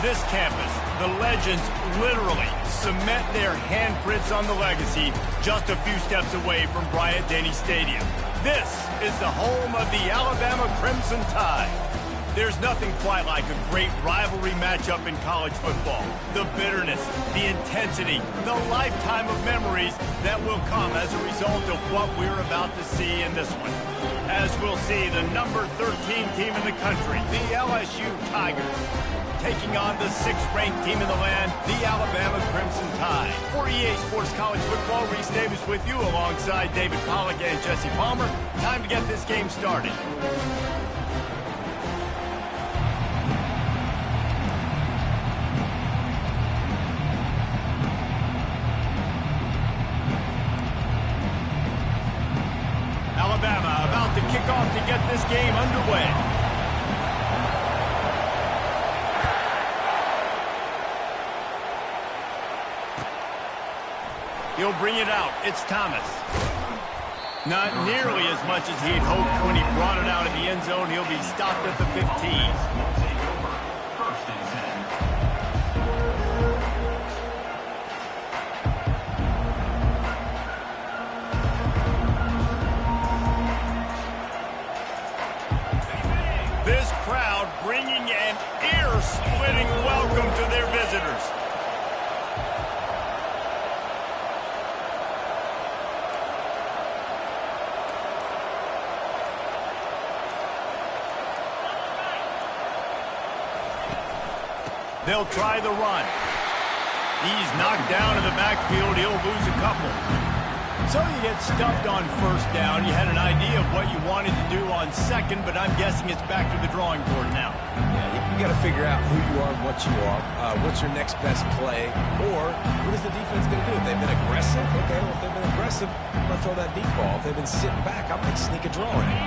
this campus, the legends literally cement their handprints on the legacy just a few steps away from Bryant-Denny Stadium. This is the home of the Alabama Crimson Tide. There's nothing quite like a great rivalry matchup in college football. The bitterness, the intensity, the lifetime of memories that will come as a result of what we're about to see in this one. As we'll see, the number 13 team in the country, the LSU Tigers, taking on the 6th-ranked team in the land, the Alabama Crimson Tide. For EA Sports College Football, Reese Davis with you alongside David Pollack and Jesse Palmer. Time to get this game started. Alabama about to kick off to get this game underway. He'll bring it out. It's Thomas. Not nearly as much as he'd hoped when he brought it out of the end zone. He'll be stopped at the 15. This crowd bringing an ear-splitting welcome to their visitors. They'll try the run. He's knocked down in the backfield. He'll lose a couple. So you get stuffed on first down. You had an idea of what you wanted to do on second, but I'm guessing it's back to the drawing board now. Yeah, you got to figure out who you are and what you are. What's your next best play? Or what is the defense going to do? If they've been aggressive, okay, well, if they've been aggressive, I'm going to throw that deep ball. If they've been sitting back, I might sneak a draw in it.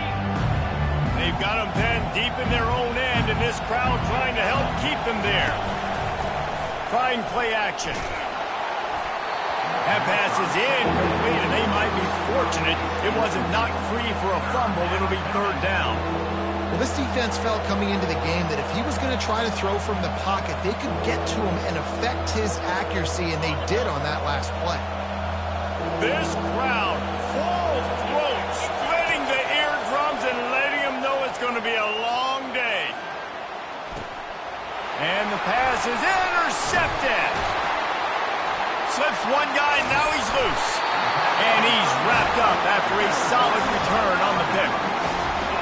They've got them then deep in their own end, and this crowd trying to help keep them there. Trying play action. That pass is incomplete, and they might be fortunate it wasn't knocked free for a fumble. It'll be third down. Well, this defense felt coming into the game that if he was going to try to throw from the pocket, they could get to him and affect his accuracy, and they did on that last play. This crowd, full throat, splitting the eardrums and letting them know it's going to be a long day. And the pass is intercepted. Slips one guy, now he's loose. And he's wrapped up after a solid return on the pick.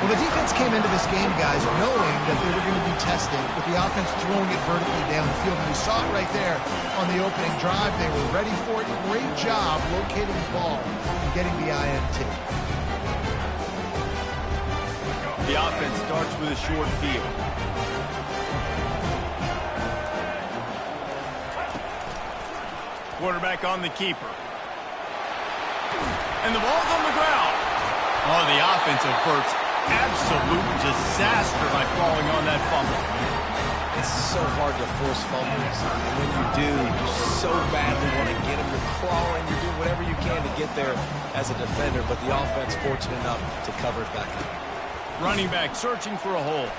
Well, the defense came into this game, guys, knowing that they were going to be tested with the offense throwing it vertically down the field. And you saw it right there on the opening drive. They were ready for it. Great job locating the ball and getting the INT. The offense starts with a short field. Quarterback on the keeper. And the ball's on the ground. Oh, the offense averts absolute disaster by falling on that fumble. It's so hard to force fumbles. And when you do, you so badly want to get them. You're crawling. You're doing whatever you can to get there as a defender. But the offense fortunate enough to cover it back up. Running back searching for a hole.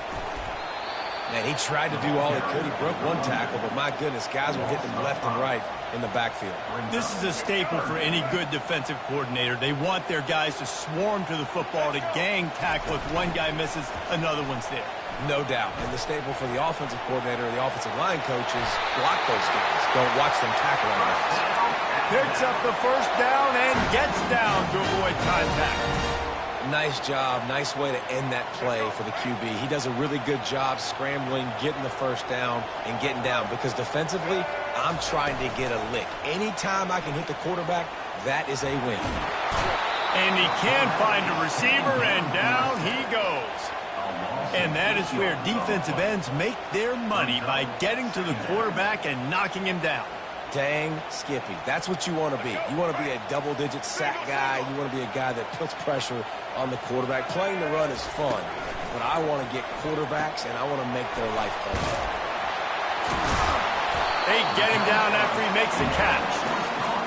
Man, he tried to do all he could. He broke one tackle, but my goodness, guys were hitting him left and right in the backfield. This is a staple for any good defensive coordinator. They want their guys to swarm to the football, to gang tackle. If one guy misses, another one's there. No doubt. And the staple for the offensive coordinator or the offensive line coaches, block those guys. Don't watch them tackle on guys. Picks up the first down and gets down to avoid contact. Nice job. Nice way to end that play for the QB. He does a really good job scrambling, getting the first down, and getting down. Because defensively, I'm trying to get a lick. Anytime I can hit the quarterback, that is a win. And he can find a receiver, and down he goes. And that is where defensive ends make their money, by getting to the quarterback and knocking him down. Dang Skippy. That's what you want to be. You want to be a double-digit sack guy. You want to be a guy that puts pressure on the quarterback. Playing the run is fun, but I want to get quarterbacks, and I want to make their life better. They get him down after he makes the catch.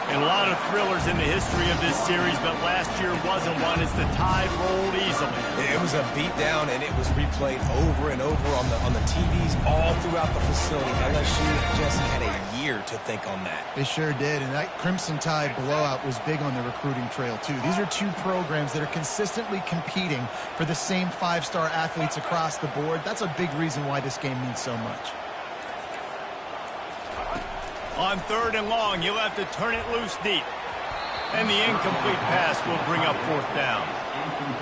And a lot of thrillers in the history of this series, but last year wasn't one as the Tide rolled easily. It was a beatdown, and it was replayed over and over on the TVs all throughout the facility. LSU, Jesse, had a year to think on that. They sure did, and that Crimson Tide blowout was big on the recruiting trail, too. These are two programs that are consistently competing for the same five-star athletes across the board. That's a big reason why this game means so much. On 3rd and long, he'll have to turn it loose deep. And the incomplete pass will bring up 4th down.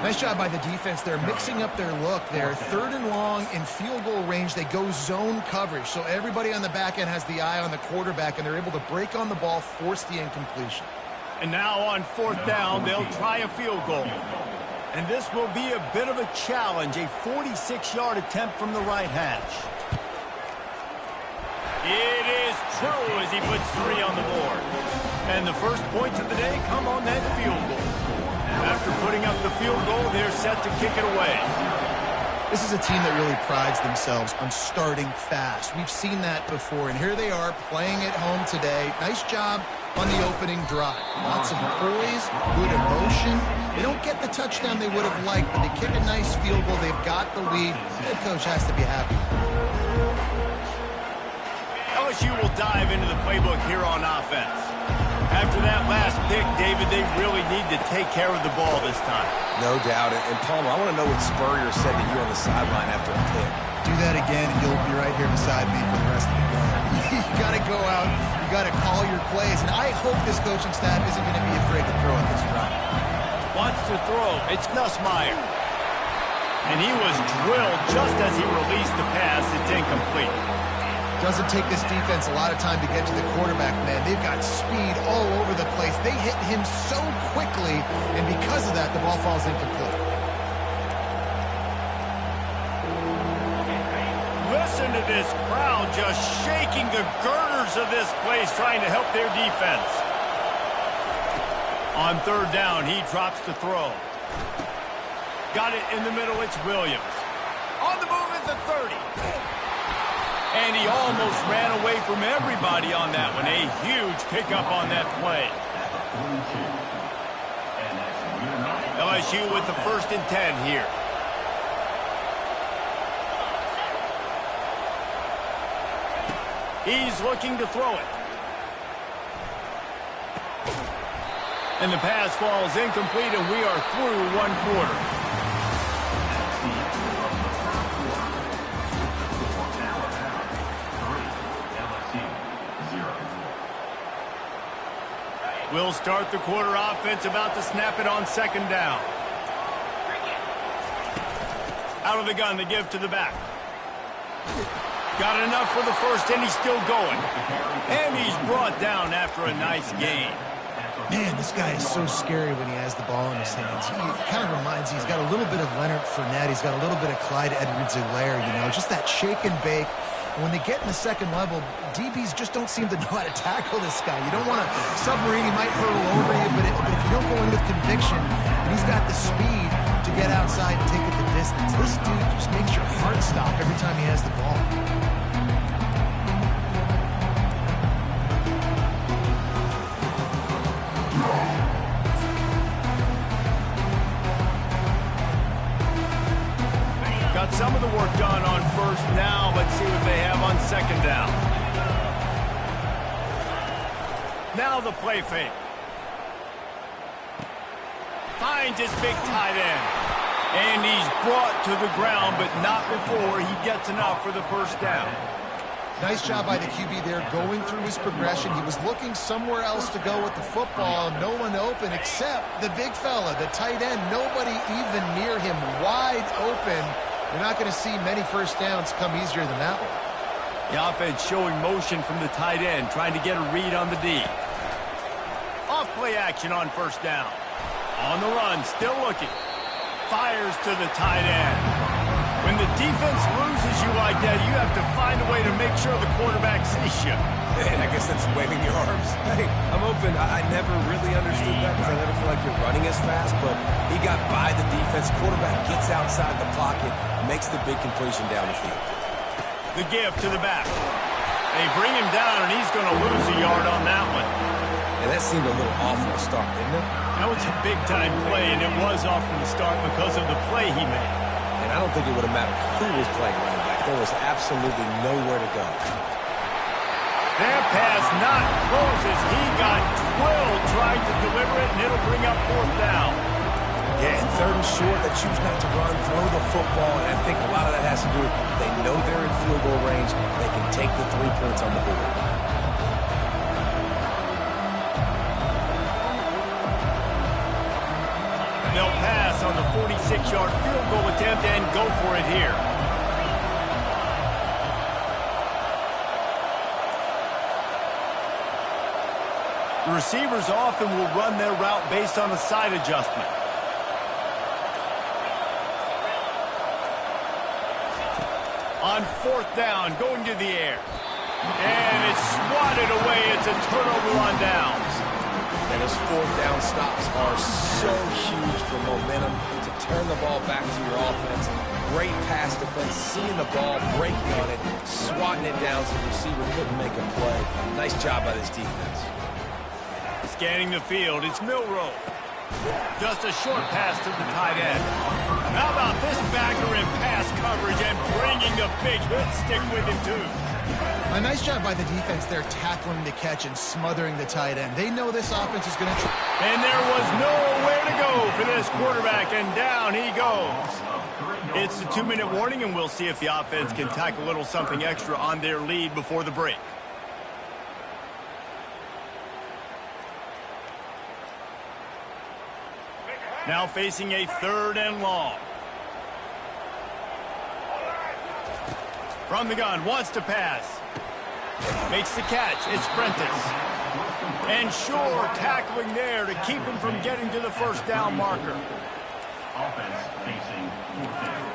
Nice job by the defense. They're mixing up their look there. 3rd and long in field goal range. They go zone coverage. So everybody on the back end has the eye on the quarterback, and they're able to break on the ball, force the incompletion. And now on 4th down, they'll try a field goal. And this will be a bit of a challenge, a 46-yard attempt from the right hash. It is true as he puts 3 on the board. And the first points of the day come on that field goal. After putting up the field goal, they're set to kick it away. This is a team that really prides themselves on starting fast. We've seen that before, and here they are playing at home today. Nice job on the opening drive. Lots of poise, good emotion. They don't get the touchdown they would have liked, but they kick a nice field goal. They've got the lead. The coach has to be happy. LSU will dive into the playbook here on offense. After that last pick, David, they really need to take care of the ball this time. No doubt. And Palmer, I want to know what Spurrier said to you on the sideline after a pick. Do that again, and you'll be right here beside me for the rest of the game. You got to go out. You got to call your plays. And I hope this coaching staff isn't going to be afraid to throw at this drive. Wants to throw. It's Nussmeier. And he was drilled just as he released the pass. It's incomplete. Doesn't take this defense a lot of time to get to the quarterback, man. They've got speed all over the place. They hit him so quickly, and because of that, the ball falls incomplete. Listen to this crowd just shaking the girders of this place, trying to help their defense. On 3rd down, he drops to throw. Got it in the middle, it's Williams. On the move at the 30. And he almost ran away from everybody on that one. A huge pickup on that play. LSU with the 1st and 10 here. He's looking to throw it. And the pass falls incomplete, and we are through 1 quarter. We'll start the quarter offense, about to snap it on 2nd down. Out of the gun, the give to the back. Got enough for the 1st, and he's still going. And he's brought down after a nice gain. Man, this guy is so scary when he has the ball in his hands. He kind of reminds me, he's got a little bit of Leonard Fournette. He's got a little bit of Clyde Edwards-Helaire, you know, just that shake and bake. And when they get in the 2nd level, DBs just don't seem to know how to tackle this guy. You don't want to submarine. He might hurtle over you, but if you don't go in with conviction, and he's got the speed to get outside and take it the distance, this dude just makes your heart stop every time he has the ball. Got some of the work done on 1st. Now let's see what they have on 2nd down. Now the play fake. Finds his big tight end. And he's brought to the ground, but not before he gets enough for the 1st down. Nice job by the QB there going through his progression. He was looking somewhere else to go with the football. No one open except the big fella, the tight end. Nobody even near him, wide open. You're not going to see many 1st downs come easier than that one. The offense showing motion from the tight end, trying to get a read on the D. Off play action on 1st down. On the run, still looking. Fires to the tight end. When the defense loses you like that, you have to find a way to make sure the quarterback sees you. And I guess that's waving your arms. Hey, I'm open. I never really understood that because I never feel like you're running as fast, but he got by the defense. Quarterback gets outside the pocket, makes the big completion down the field. The give to the back. They bring him down, and he's going to lose a yard on that one. And that seemed a little off from the start, didn't it? That was a big-time play, and it was off from the start because of the play he made. And I don't think it would have mattered who was playing running back. There was absolutely nowhere to go. That pass not close as he got twirled trying to deliver it, and it'll bring up 4th down. Yeah, and 3rd and short, they choose not to run, throw the football, and I think a lot of that has to do with they know they're in field goal range. They can take the 3 points on the board. They'll pass on the 46-yard field goal attempt and go for it here. The receivers often will run their route based on a side adjustment. On 4th down, going to the air. And it's swatted away. It's a turnover on downs. And those 4th down stops are so huge for momentum to turn the ball back to your offense. Great pass defense, seeing the ball, breaking on it, swatting it down so the receiver couldn't make a play. Nice job by this defense. Scanning the field, it's Milroe. Just a short pass to the tight end. How about this backer in pass coverage and bringing the big hit stick with him, too. A nice job by the defense there, tackling the catch and smothering the tight end. They know this offense is going to try. And there was nowhere to go for this quarterback, and down he goes. It's a 2-minute warning, and we'll see if the offense can tack a little something extra on their lead before the break. Now facing a 3rd and long. From the gun, wants to pass. Makes the catch. It's Prentice. And Shore tackling there to keep him from getting to the 1st down marker. Offense facing 4th down.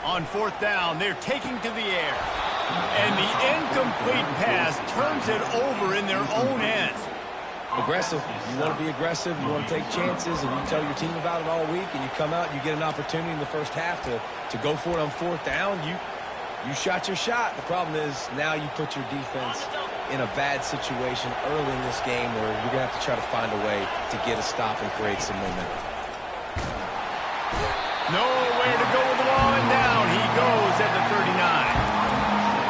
On 4th down, they're taking to the air. And the incomplete pass turns it over in their own end. Aggressive. You want to be aggressive. You want to take chances, and you tell your team about it all week, and you come out and you get an opportunity in the 1st half to go for it on 4th down. You shot your shot. The problem is now you put your defense in a bad situation early in this game where you're going to have to try to find a way to get a stop and create some momentum. Nowhere to go with the ball, and down he goes at the 39.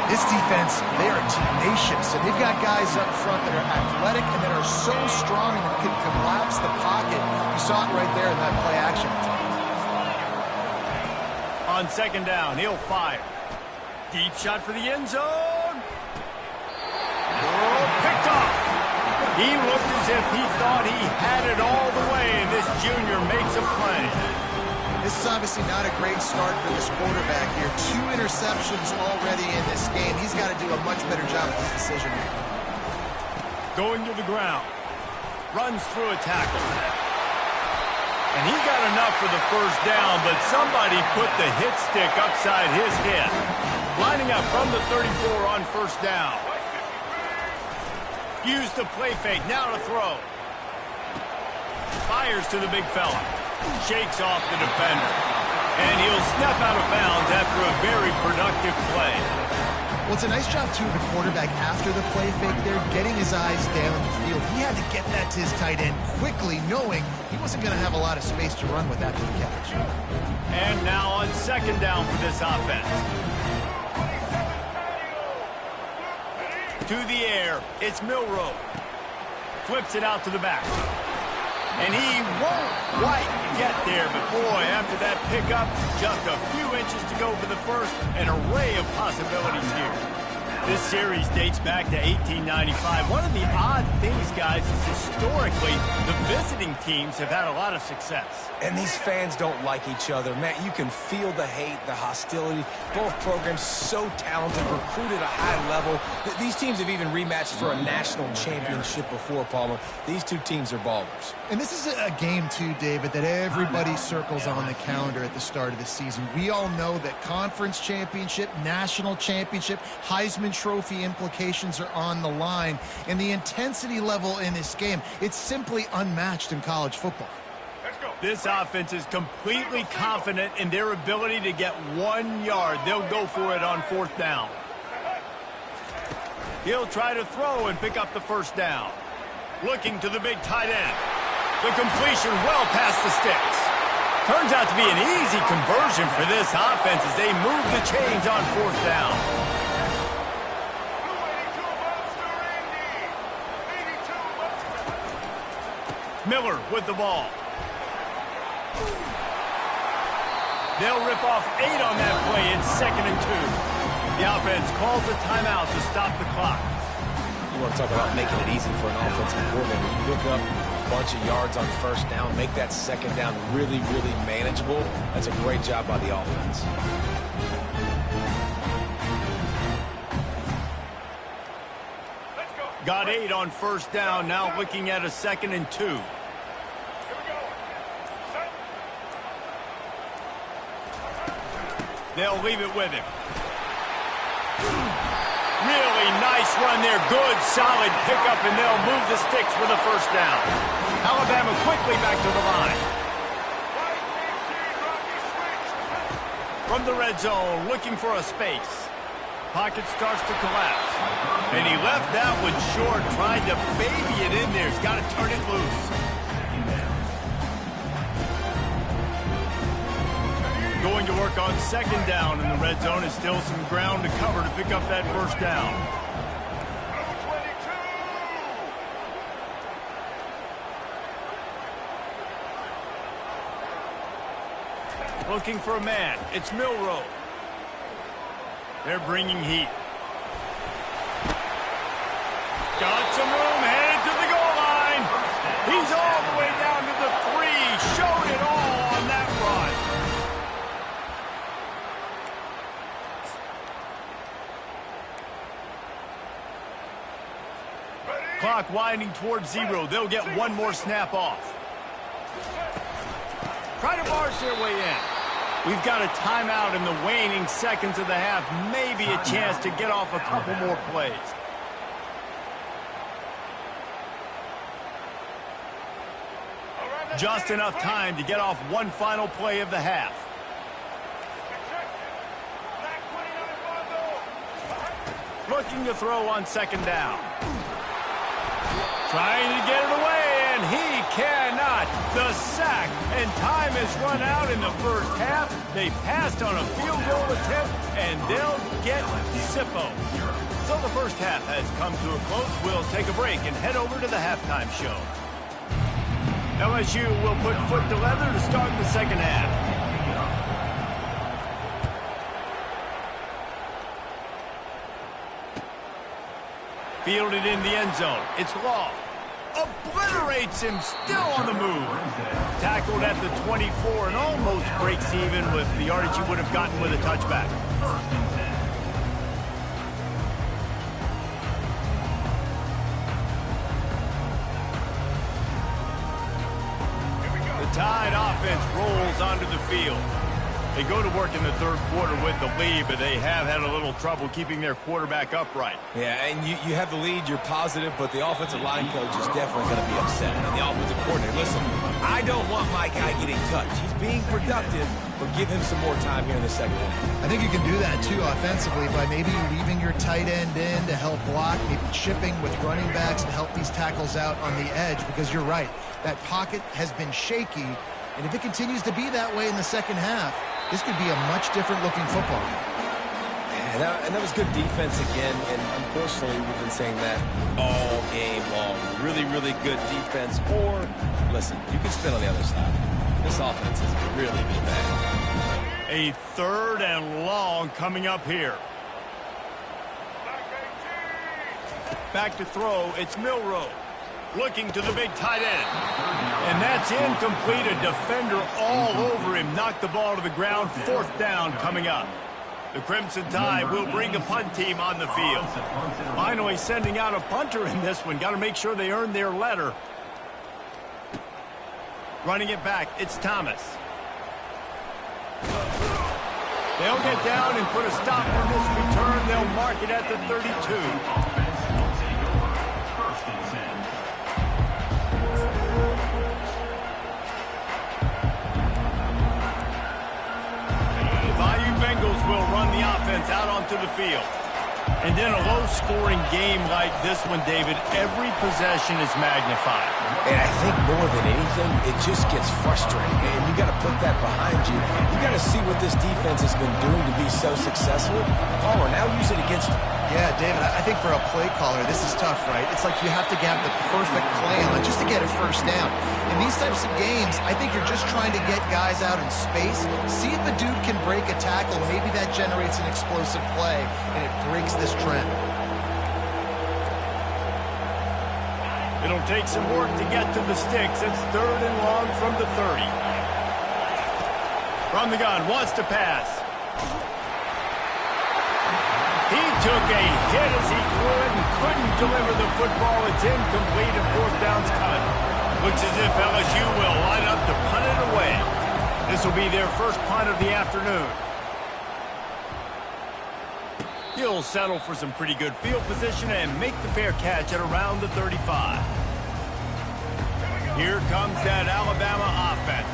This defense, they are tenacious, and they've got guys up front that are athletic and that are so strong and can collapse the pocket. You saw it right there in that play action. On 2nd down, he'll fire. Deep shot for the end zone. Oh, picked off. He looked as if he thought he had it all the way, and this junior makes a play. This is obviously not a great start for this quarterback here. 2 interceptions already in this game. He's got to do a much better job with this decision. Going to the ground. Runs through a tackle. And he got enough for the 1st down, but somebody put the hit stick upside his head. Lining up from the 34 on 1st down. Use the play fake, now to throw. Fires to the big fella. Shakes off the defender. And he'll step out of bounds after a very productive play. Well, it's a nice job, too, of the quarterback after the play fake there, getting his eyes down the field. He had to get that to his tight end quickly, knowing he wasn't going to have a lot of space to run with after the catch. And now on 2nd down for this offense. To the air, it's Milroe. Flips it out to the back. And he won't quite get there, but boy, after that pickup, just a few inches to go for the 1st, an array of possibilities here. This series dates back to 1895. One of the odd things, guys, is historically the visiting teams have had a lot of success. And these fans don't like each other. Matt, you can feel the hate, the hostility. Both programs so talented, recruited at a high level. These teams have even rematched for a national championship before, Palmer. These 2 teams are ballers. And this is a game, too, David, that everybody circles on the calendar at the start of the season. We all know that conference championship, national championship, Heisman Trophy implications are on the line. And the intensity level in this game, it's simply unmatched in college football. This offense is completely confident in their ability to get 1 yard. They'll go for it on 4th down. He'll try to throw and pick up the 1st down. Looking to the big tight end. The completion well past the sticks. Turns out to be an easy conversion for this offense as they move the chains on 4th down. Miller with the ball. They'll rip off 8 on that play. It's 2nd and 2. The offense calls a timeout to stop the clock. You want to talk about making it easy for an offensive coordinator. You pick up a bunch of yards on 1st down, make that 2nd down really, really manageable. That's a great job by the offense. Got 8 on 1st down, now looking at a 2nd and 2. They'll leave it with him. Really nice run there. Good, solid pickup, and they'll move the sticks with a 1st down. Alabama quickly back to the line. From the red zone, looking for a space. Pocket starts to collapse. And he left that one short, tried to baby it in there. He's got to turn it loose. Going to work on 2nd down in the red zone. Is still some ground to cover to pick up that 1st down. Looking for a man. It's Milroe. They're bringing heat. Got some room, headed to the goal line. He's all the way down to the 3. Showed it all on that run. Clock winding towards 0. They'll get 1 more snap off. Try to barge their way in. We've got a timeout in the waning seconds of the half. Maybe a chance to get off a couple more plays. Just enough time to get off 1 final play of the half. Looking to throw on 2nd down. Trying to get it away, and he cannot. The sack, and time has run out in the 1st half. They passed on a field goal attempt, and they'll get Sippo. So the 1st half has come to a close. We'll take a break and head over to the halftime show. LSU will put foot to leather to start the 2nd half. Fielded in the end zone. It's Law. Obliterates him, still on the move. Tackled at the 24 and almost breaks even with the yardage he would have gotten with a touchback. The Tide offense rolls onto the field. They go to work in the 3rd quarter with the lead, but they have had a little trouble keeping their quarterback upright. Yeah, and you have the lead, you're positive, but the offensive line coach is definitely going to be upset. And the offensive coordinator, listen, I don't want my guy getting touched. He's being productive, but give him some more time here in the 2nd half. I think you can do that, too, offensively, by maybe leaving your tight end in to help block, maybe chipping with running backs to help these tackles out on the edge, because you're right. That pocket has been shaky, and if it continues to be that way in the 2nd half, this could be a much different looking football. Yeah, and that was good defense again, and unfortunately we've been saying that all game long. Really, really good defense, or, listen, you can spin on the other side. This offense has really been bad. A 3rd and long coming up here. Back to throw, it's Milroe. Looking to the big tight end. And that's incomplete. A defender all over him. Knocked the ball to the ground. 4th down coming up. The Crimson Tide will bring the punt team on the field. Finally sending out a punter in this one. Got to make sure they earn their letter. Running it back, it's Thomas. They'll get down and put a stop on this return. They'll mark it at the 32. Bengals will run the offense out onto the field. And in a low-scoring game like this one, David, every possession is magnified. And I think more than anything, it just gets frustrating. And you got to put that behind you. You got to see what this defense has been doing to be so successful. Palmer, now use it against them. Yeah, David, I think for a play caller, this is tough, right? It's like you have to have the perfect play on just to get a first down. In these types of games, I think you're just trying to get guys out in space, see if the dude can break a tackle. Maybe that generates an explosive play, and it breaks this trend. It'll take some work to get to the sticks. It's 3rd and long from the 30. From the gun, wants to pass. He took a hit as he threw it and couldn't deliver the football. It's incomplete and 4th down's coming. Looks as if LSU will line up to punt it away. This will be their first punt of the afternoon. He'll settle for some pretty good field position and make the fair catch at around the 35. Here comes that Alabama offense.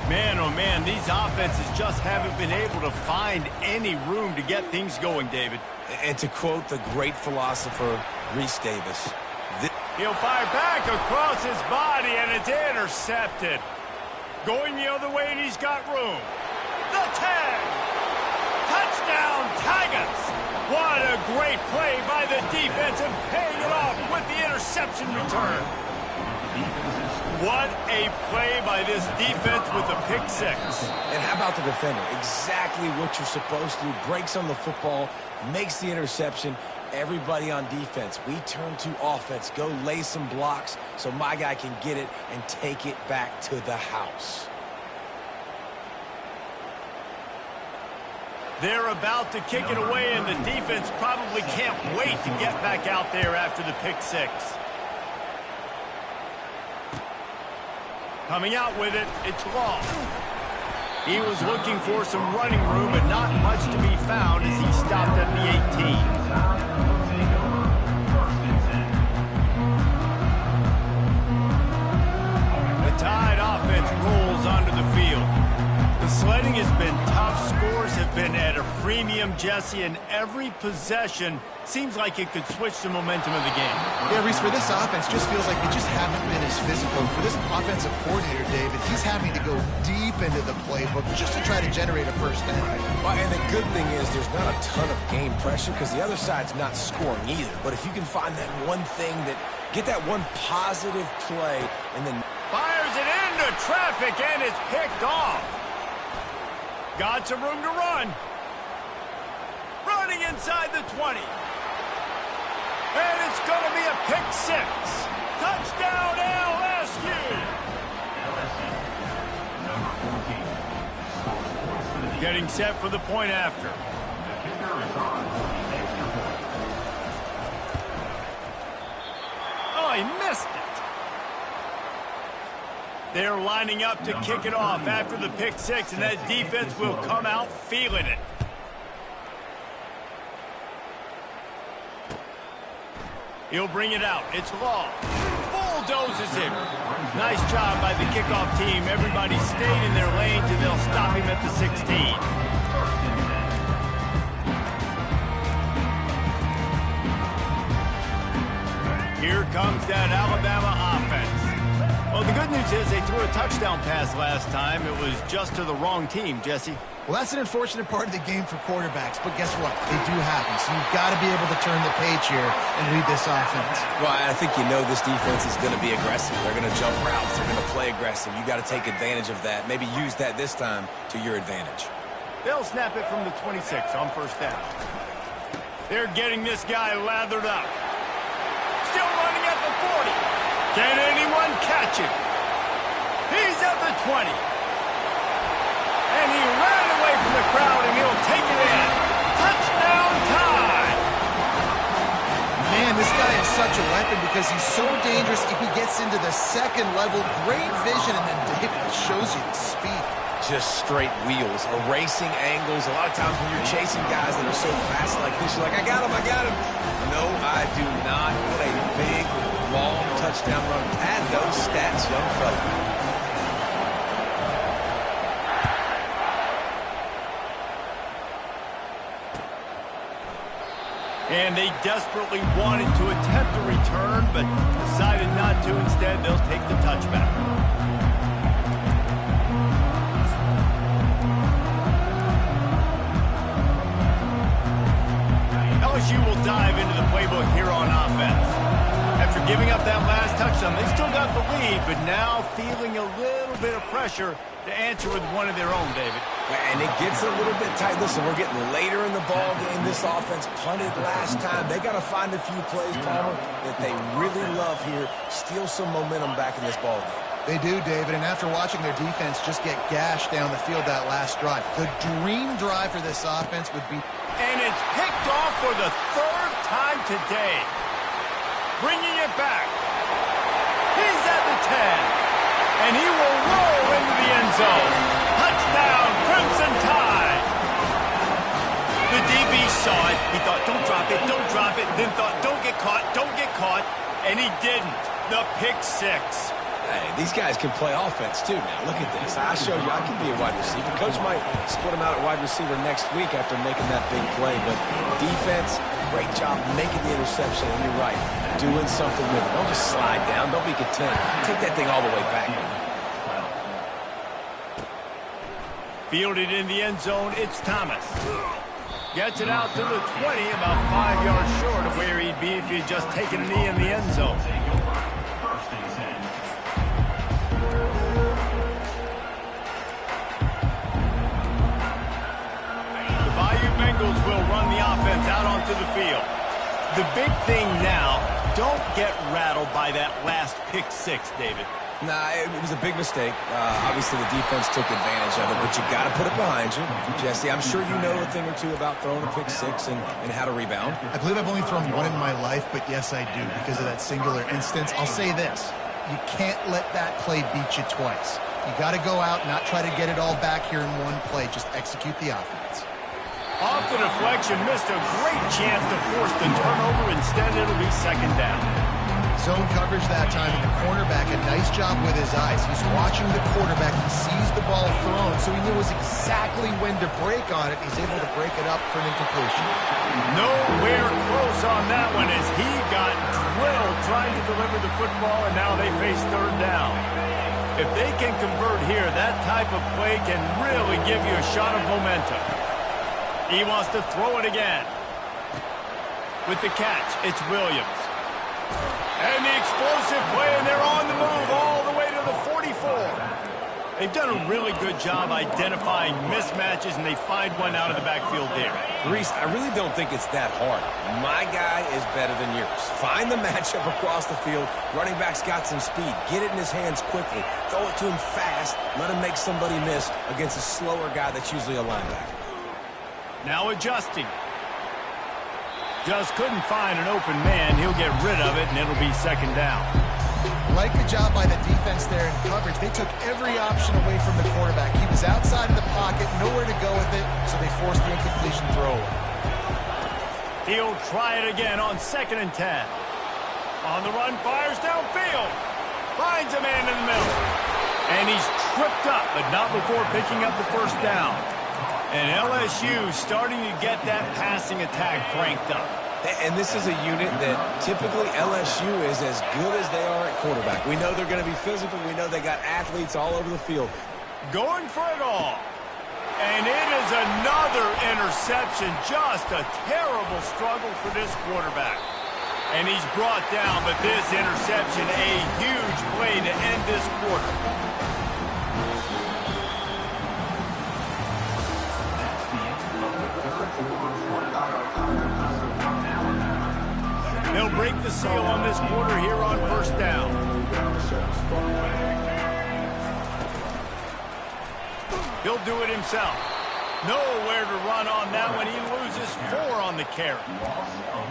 Man, oh man, these offenses just haven't been able to find any room to get things going, David. And to quote the great philosopher, Reese Davis, he'll fire back across his body, and it's intercepted. Going the other way, and he's got room. The 10. Touchdown, Tigers. What a great play by the defense and paying it off with the interception return. What a play by this defense with a pick 6. And how about the defender? Exactly what you're supposed to do. Breaks on the football, makes the interception. Everybody on defense, we turn to offense. Go lay some blocks so my guy can get it and take it back to the house. They're about to kick it away, and the defense probably can't wait to get back out there after the pick 6. Coming out with it, it's Law. He was looking for some running room, but not much to be found as he stopped at the 18. The Tide offense rolls onto the field. The sledding has been tough. Scores have been at a premium, Jesse, and every possession seems like it could switch the momentum of the game. Yeah, Reese, for this offense, just feels like they just haven't been as physical. For this offensive coordinator, David, he's having to go deep into the playbook just to try to generate a first down. Well, and the good thing is there's not a ton of game pressure because the other side's not scoring either. But if you can find that one thing that, get that one positive play and then fires it into traffic and it's picked off. Got some room to run. Running inside the 20. And it's going to be a pick 6. Touchdown, LSU. Number 14. Getting set for the point after. The kicker is on for the extra point. Oh, he missed it. They're lining up to kick it off after the pick 6, and that defense will come out feeling it. He'll bring it out. It's Law. Bulldozes him. Nice job by the kickoff team. Everybody stayed in their lanes, and they'll stop him at the 16. Here comes that Alabama offense. Well, the good news is they threw a touchdown pass last time. It was just to the wrong team, Jesse. Well, that's an unfortunate part of the game for quarterbacks, but guess what? They do happen, so you've got to be able to turn the page here and read this offense. Well, I think you know this defense is going to be aggressive. They're going to jump routes. They're going to play aggressive. You got to take advantage of that. Maybe use that this time to your advantage. They'll snap it from the 26 on first down. They're getting this guy lathered up. Still running at the 40. Can anyone catch him? He's at the 20. And he ran away from the crowd, and he'll take it in. Touchdown time! Man, this guy is such a weapon because he's so dangerous if he gets into the second level. Great vision, and then David shows you the speed. Just straight wheels, erasing angles. A lot of times when you're chasing guys that are so fast like this, you're like, I got him. No, I do not. What a big, long touchdown run. Pad those stats, young fella. And they desperately wanted to attempt a return, but decided not to. Instead, they'll take the touchback. LSU will dive into the playbook here on offense. After giving up that last touchdown, they still got the lead, but now feeling a little bit of pressure to answer with one of their own, David. And it gets a little bit tight. Listen, we're getting later in the ball game. This offense punted last time. They got to find a few plays, Palmer, that they really love here. Steal some momentum back in this ball game. They do, David, and after watching their defense just get gashed down the field that last drive, the dream drive for this offense would be... And it's picked off for the third time today. Bringing it back. He's at the 10. And he will roll into the end zone. Touchdown, Crimson Tide. The DB saw it. He thought, don't drop it, don't drop it. Then thought, don't get caught, don't get caught. And he didn't. The pick six. Hey, these guys can play offense, too, now. Look at this. I showed you I can be a wide receiver. Coach might split him out at wide receiver next week after making that big play. But defense, great job making the interception. And you're right, doing something with it. Don't just slide down. Don't be content. Take that thing all the way back. Fielded in the end zone, it's Thomas. Gets it out to the 20, about 5 yards short of where he'd be if he'd just taken a knee in the end zone. Bengals will run the offense out onto the field. The big thing now, don't get rattled by that last pick six, David. Nah, it was a big mistake. Obviously, the defense took advantage of it, but you got to put it behind you. Jesse, I'm sure you know a thing or two about throwing a pick six and how to rebound. I believe I've only thrown one in my life, but yes, I do, because of that singular instance. I'll say this. You can't let that play beat you twice. You got to go out and not try to get it all back here in one play. Just execute the offense. Off the deflection, missed a great chance to force the turnover. Instead, it'll be second down. Zone coverage that time, and the cornerback, a nice job with his eyes. He's watching the quarterback. He sees the ball thrown, so he knows exactly when to break on it. He's able to break it up for an incompletion. Nowhere close on that one as he got drilled trying to deliver the football, and now they face third down. If they can convert here, that type of play can really give you a shot of momentum. He wants to throw it again. With the catch, it's Williams. And the explosive play, and they're on the move all the way to the 44. They've done a really good job identifying mismatches, and they find one out of the backfield there. Reese, I really don't think it's that hard. My guy is better than yours. Find the matchup across the field. Running back's got some speed. Get it in his hands quickly. Throw it to him fast. Let him make somebody miss against a slower guy that's usually a linebacker. Now adjusting. Just couldn't find an open man. He'll get rid of it, and it'll be second down. Like the job by the defense there in coverage. They took every option away from the quarterback. He was outside of the pocket, nowhere to go with it, so they forced the incompletion throw. He'll try it again on 2nd and 10. On the run, fires downfield. Finds a man in the middle. And he's tripped up, but not before picking up the first down. And LSU starting to get that passing attack cranked up. And this is a unit that typically LSU is as good as they are at quarterback. We know they're going to be physical. We know they got athletes all over the field. Going for it all. And it is another interception. Just a terrible struggle for this quarterback. And he's brought down, but this interception, a huge play to end this quarter. They'll break the seal on this quarter here on first down. He'll do it himself. Nowhere to run on that one. He loses 4 on the carry.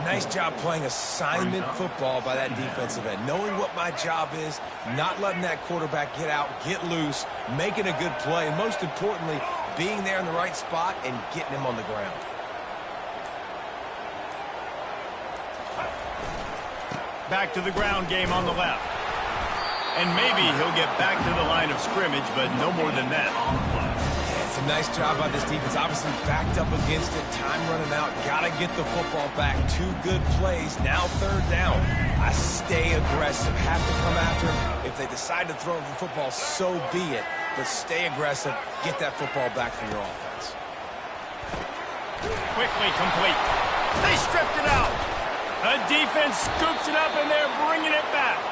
Nice job playing assignment football by that defensive end. Knowing what my job is, not letting that quarterback get out, get loose, making a good play, and most importantly, being there in the right spot and getting him on the ground. Back to the ground game on the left. And maybe he'll get back to the line of scrimmage, but no more than that. It's a nice job by this defense. Obviously backed up against it. Time running out. Got to get the football back. 2 good plays. Now 3rd down. I stay aggressive. Have to come after him. If they decide to throw the football, so be it. But stay aggressive. Get that football back for your offense. Quickly complete. They stripped it out. The defense scoops it up, and they're bringing it back.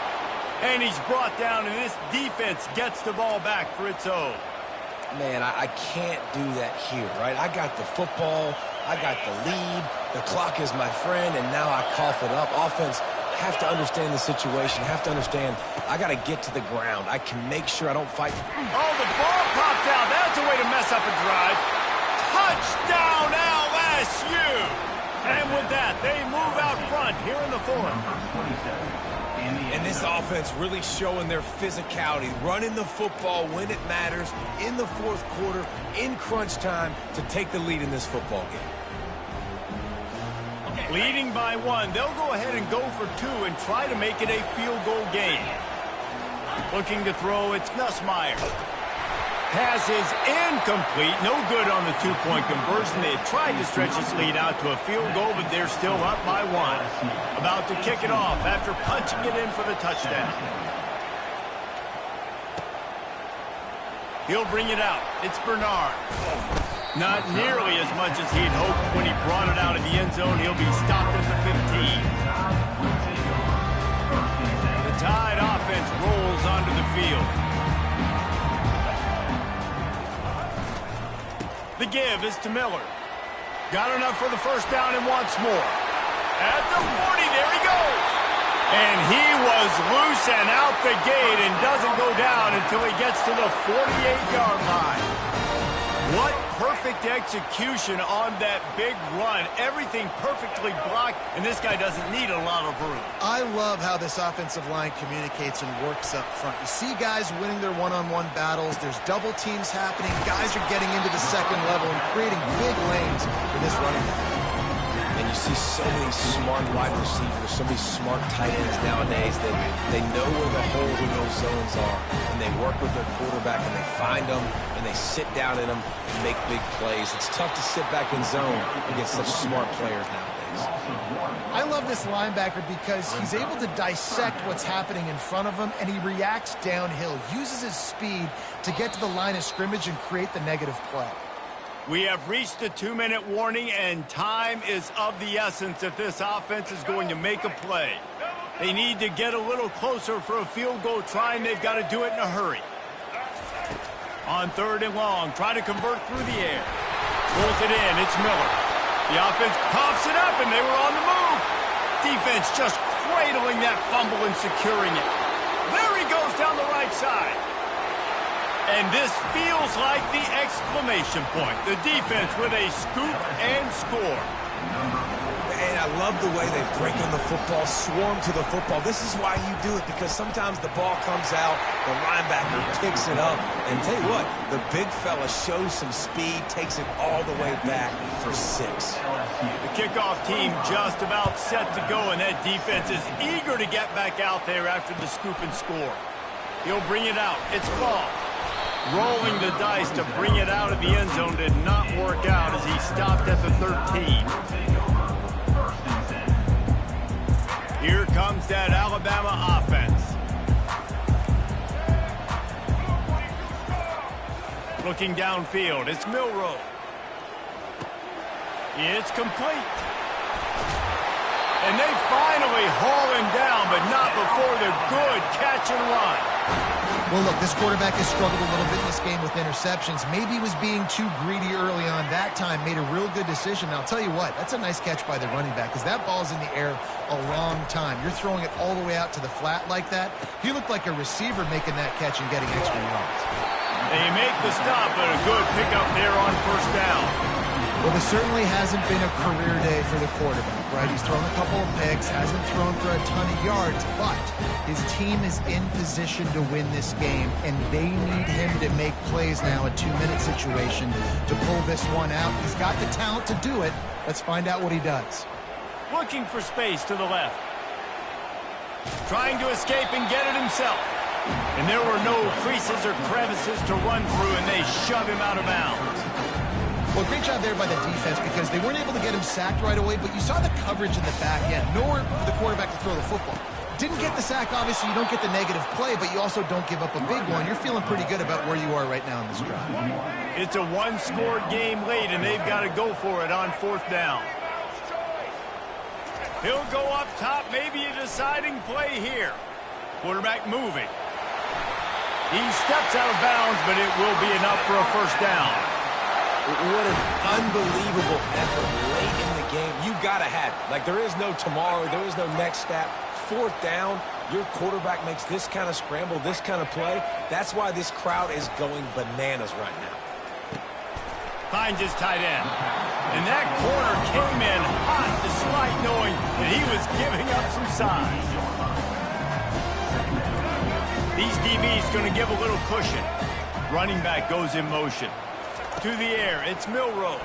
And he's brought down, and this defense gets the ball back for its own. Man, I can't do that here, right? I got the football. I got the lead. The clock is my friend, and now I cough it up. Offense, have to understand the situation. Have to understand, I got to get to the ground. I can make sure I don't fight. Oh, the ball popped out. That's a way to mess up a drive. Touchdown, LSU! And with that, they move out front here in the 4th. And this offense really showing their physicality, running the football when it matters, in the 4th quarter, in crunch time, to take the lead in this football game. Leading by 1, they'll go ahead and go for 2 and try to make it a field goal game. Looking to throw, it's Nussmeier. Pass is incomplete. No good on the 2-point conversion. They had tried to stretch this lead out to a field goal, but they're still up by 1. About to kick it off after punching it in for the touchdown. He'll bring it out. It's Bernard. Not nearly as much as he'd hoped when he brought it out of the end zone. He'll be stopped at the 15. The Tide offense rolls onto the field. The give is to Miller. Got enough for the 1st down and wants more. At the 40, there he goes. And he was loose and out the gate and doesn't go down until he gets to the 48-yard line. What perfect execution on that big run. Everything perfectly blocked, and this guy doesn't need a lot of room. I love how this offensive line communicates and works up front. You see guys winning their one-on-one battles. There's double teams happening. Guys are getting into the 2nd level and creating big lanes for this running back. And you see so many smart wide receivers, so many smart tight ends nowadays that they know where the holes in those zones are. And they work with their quarterback, and they find them, and they sit down in them and make big plays. It's tough to sit back in zone against such smart players nowadays. I love this linebacker because he's able to dissect what's happening in front of him, and he reacts downhill, uses his speed to get to the line of scrimmage and create the negative play. We have reached the 2-minute warning, and time is of the essence if this offense is going to make a play. They need to get a little closer for a field goal try, and they've got to do it in a hurry. On 3rd and long, try to convert through the air. Pulls it in, it's Miller. The offense coughs it up, and they were on the move. Defense just cradling that fumble and securing it. There he goes down the right side. And this feels like the exclamation point. The defense with a scoop and score. And I love the way they break on the football, swarm to the football. This is why you do it, because sometimes the ball comes out, the linebacker picks it up, and tell you what, the big fella shows some speed, takes it all the way back for 6. The kickoff team just about set to go, and that defense is eager to get back out there after the scoop and score. He'll bring it out. It's Ball. Rolling the dice to bring it out of the end zone did not work out as he stopped at the 13. Here comes that Alabama offense. Looking downfield, it's Milroe. It's complete. And they finally haul him down, but not before the good catch and run. Well, look, this quarterback has struggled a little bit in this game with interceptions. Maybe he was being too greedy early on. That time made a real good decision. Now, I'll tell you what, that's a nice catch by the running back because that ball's in the air a long time. You're throwing it all the way out to the flat like that. He looked like a receiver making that catch and getting extra yards. They make the stop, but a good pickup there on 1st down. Well, this certainly hasn't been a career day for the quarterback, right? He's thrown a couple of picks, hasn't thrown for a ton of yards, but his team is in position to win this game, and they need him to make plays now, a 2-minute situation, to pull this one out. He's got the talent to do it. Let's find out what he does. Looking for space to the left. Trying to escape and get it himself. And there were no creases or crevices to run through, and they shove him out of bounds. Well, great job there by the defense because they weren't able to get him sacked right away, but you saw the coverage in the back end. Nowhere for the quarterback to throw the football. Didn't get the sack, obviously you don't get the negative play, but you also don't give up a big one. You're feeling pretty good about where you are right now in this drive. It's a one-score game late, and they've got to go for it on 4th down. He'll go up top, maybe a deciding play here. Quarterback moving. He steps out of bounds, but it will be enough for a 1st down. What an unbelievable effort late in the game. You got to have it. Like, there is no tomorrow. There is no next step. 4th down, your quarterback makes this kind of scramble, this kind of play. That's why this crowd is going bananas right now. Finds his tight end. And that corner came in hot despite knowing that he was giving up some size. These DBs going to give a little cushion. Running back goes in motion. To the air, it's Milroe.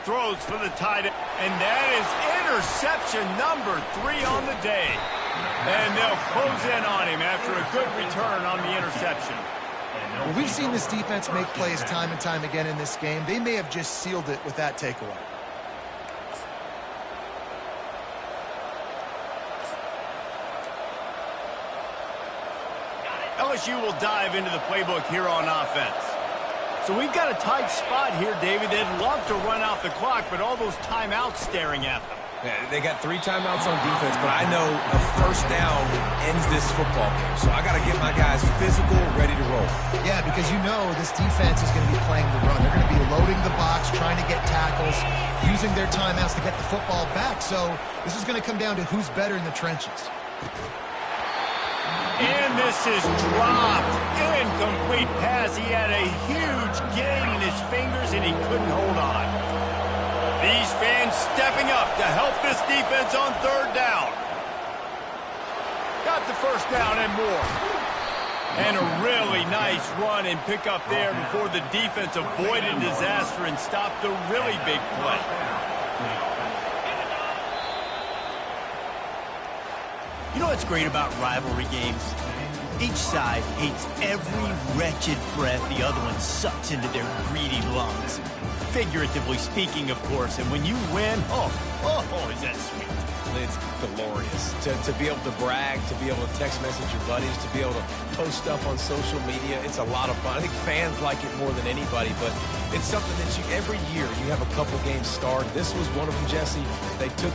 Throws for the tight end, and that is interception number 3 on the day. And they'll close in on him after a good return on the interception. Well, we've seen this defense make plays time and time again in this game. They may have just sealed it with that takeaway. LSU will dive into the playbook here on offense. So we've got a tight spot here, David. They'd love to run out the clock, but all those timeouts staring at them. Yeah, they got 3 timeouts on defense, but I know a 1st down ends this football game. So I got to get my guys physical, ready to roll. Yeah, because you know this defense is going to be playing the run. They're going to be loading the box, trying to get tackles, using their timeouts to get the football back. So this is going to come down to who's better in the trenches. And this is dropped. Incomplete pass. He had a huge gain in his fingers, and he couldn't hold on. These fans stepping up to help this defense on 3rd down. Got the 1st down and more. And a really nice run and pick up there before the defense avoided disaster and stopped the really big play. You know what's great about rivalry games? Each side hates every wretched breath the other one sucks into their greedy lungs. Figuratively speaking, of course. And when you win, oh, is that sweet. It's glorious. To be able to brag, to be able to text message your buddies, to be able to post stuff on social media, it's a lot of fun. I think fans like it more than anybody, but it's something that every year you have a couple games starred. This was one of them, Jesse. They took